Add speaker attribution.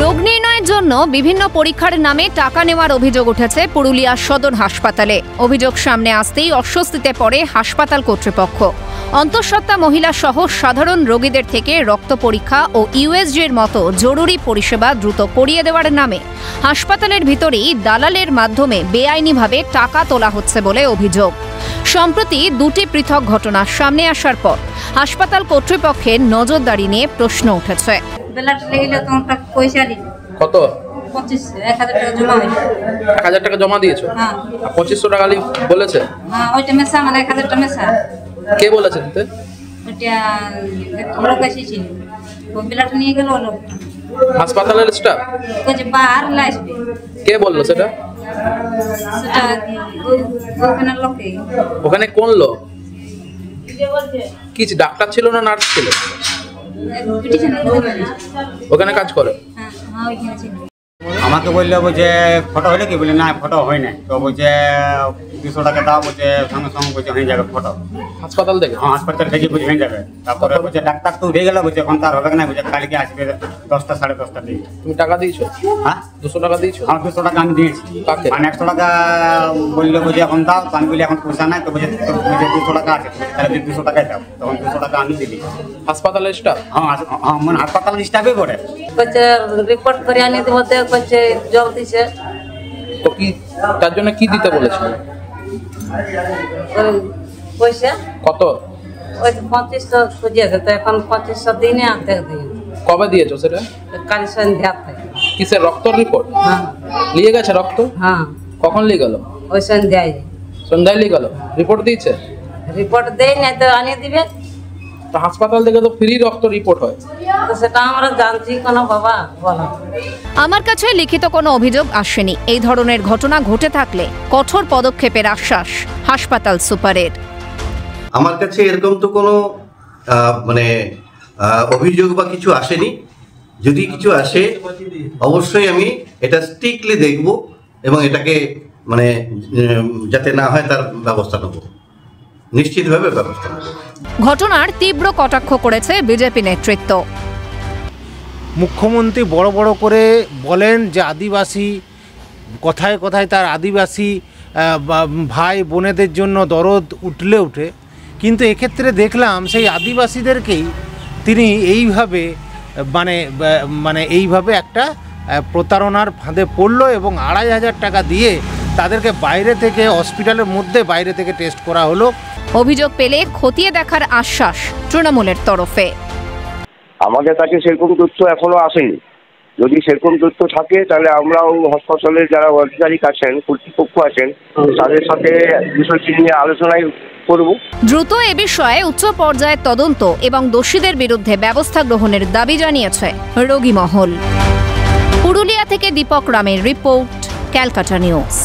Speaker 1: রোগ নির্ণয়ের জন্য বিভিন্ন পরীক্ষার নামে টাকা নেওয়ার অভিযোগ উঠেছে পুরুলিয়া সদর হাসপাতালে। অভিযোগ সামনে আসতেই অস্বস্তিতে পড়ে হাসপাতাল কর্তৃপক্ষ। অন্তঃসত্ত্বা মহিলা সহ সাধারণ রোগীদের থেকে রক্ত পরীক্ষা ও ইউএসজির মতো জরুরি পরিষেবা দ্রুত করিয়ে দেওয়ার নামে হাসপাতালের ভিতরেই দালালের মাধ্যমে বেআইনিভাবে টাকা তোলা হচ্ছে বলে অভিযোগ। সম্প্রতি দুটি পৃথক ঘটনা সামনে আসার পর হাসপাতাল কর্তৃপক্ষের নজরদারি নিয়ে প্রশ্ন উঠেছে।
Speaker 2: কত?
Speaker 3: 1000 টাকা জমা হয়েছে।
Speaker 2: 1000 টাকা জমা দিয়েছো?
Speaker 3: হ্যাঁ।
Speaker 2: 2500 টাকা বলেছে?
Speaker 3: হ্যাঁ, ওইটা মেশা মানে 1000 টাকা মেশা।
Speaker 2: কে বলেছে দিতে?
Speaker 3: ওইটা লোক এসেছিল, ওই ব্লাড নিয়ে গেল লোক।
Speaker 2: হাসপাতালের স্টাফ?
Speaker 3: কইছে বাহার লাইসবে।
Speaker 2: কে বললো সেটা?
Speaker 3: সেটা ওখানে লোকে।
Speaker 2: ওখানে কোন লোক? কি ডাক্তার ছিল না নার্স ছিল? ওখানে কাজ করে?
Speaker 3: হ্যাঁ, ওইখানে ছিল।
Speaker 4: আমাকে বললো যে ফটো হলে কি, বলি না ফটো হয় না। তো বলছে 200 টাকা দাও, বলছে সঙ্গে সঙ্গে বলছে হয়ে যাবে ফটো।
Speaker 2: হাসপাতাল থেকে?
Speaker 4: হ্যাঁ, হাসপাতাল থেকে বলছে হয়ে যাবে। তারপরে বলছে ডাক্তার তো উঠে গেল, বলছে এখন তার হবে না, বলছে কালকে আসবে 10টা 10:30টার দিকে।
Speaker 2: তুমি টাকা দিয়েছো?
Speaker 4: হ্যাঁ,
Speaker 2: 200 টাকা দিয়েছো?
Speaker 4: হ্যাঁ, 200 টাকা আমি দিয়েছি। মানে 100 টাকা বললো, বলছে এখন দাও। তো আমি বলি এখন পয়সা নাই। তো বলছে 200 টাকা আছে, তাহলে 200 টাকাই দাও। তখন 200 টাকা আমি দিলি।
Speaker 2: হাসপাতালের স্টাফ?
Speaker 4: হ্যাঁ, মানে হাসপাতালের স্টাফই করে।
Speaker 3: কইছে রিপোর্ট করে আনি দেবো, কইছে জল দিছে।
Speaker 2: তো কি তার জন্য কি দিতে বলেছিল?
Speaker 3: পয়সা
Speaker 2: কত?
Speaker 3: ওই 2500 খুঁজিয়েছে, তো এখন 2500 দিনে আনতে দিই।
Speaker 2: কবে দিয়েছো সেটা?
Speaker 3: কাল সন্ধ্যাতে।
Speaker 2: কিসের রক্তর রিপোর্ট?
Speaker 3: হ্যাঁ।
Speaker 2: নিয়ে গেছে রক্ত?
Speaker 3: হ্যাঁ।
Speaker 2: কখন নিয়ে গেল?
Speaker 3: ওই সন্ধ্যায়।
Speaker 2: সন্ধ্যায় নিয়ে গেল? রিপোর্ট দিয়েছে?
Speaker 3: রিপোর্ট দেয় না, তো আনিয়ে দিবে।
Speaker 2: তো হাসপাতাল থেকে তো ফ্রি রক্ত রিপোর্ট হয়।
Speaker 3: তো সেটা আমরা জানছি কোনো বাবা বলো।
Speaker 1: আমার কাছে লিখিত কোনো অভিযোগ আসেনি। এই ধরনের ঘটনা ঘটে থাকলে কঠোর পদক্ষেপের আশ্বাস হাসপাতাল সুপারের।
Speaker 5: আমার কাছে এরকম তো কোনো মানে অভিযোগ বা কিছু আসেনি। যদি কিছু আসে অবশ্যই আমি এটা স্ট্রিক্টলি দেখব এবং এটাকে মানে যাতে না হয় তার ব্যবস্থা নেব, নিশ্চিতভাবে ব্যবস্থা নেব।
Speaker 1: ঘটনার তীব্র কটাক্ষ করেছে বিজেপি নেতৃত্ব।
Speaker 6: মুখ্যমন্ত্রী বড় বড় করে বলেন যে আদিবাসী, কথায় কথায় তার আদিবাসী ভাই বোনেদের জন্য দরদ উঠলে উঠে, কিন্তু এক্ষেত্রে দেখলাম সেই আদিবাসীদেরকেই তিনি এইভাবে মানে এইভাবে একটা প্রতারণার ফাঁদে পড়লো এবং 2500 টাকা দিয়ে তাদেরকে বাইরে থেকে হসপিটালের মধ্যে বাইরে থেকে টেস্ট করা হলো।
Speaker 1: অভিযোগ পেলে খতিয়ে দেখার আশ্বাস তৃণমূলের তরফে।
Speaker 7: আমাদের কাছে সেরকম তথ্য এখনো আসেনি। যদি সেরকম তথ্য থাকে তাহলে আমরাও হাসপাতালের যারা আধিকারিক আছেন, কর্তৃপক্ষ আছেন, তাদের সাথে বিষয়টি নিয়ে আলোচনায় করব।
Speaker 1: দ্রুত এ বিষয়ে উচ্চ পর্যায়ের তদন্ত এবং দোষীদের বিরুদ্ধে ব্যবস্থা গ্রহণের দাবি জানিয়েছে রোগী মহল। পুরুলিয়া থেকে দীপক রামের রিপোর্ট, ক্যালকাটা নিউজ।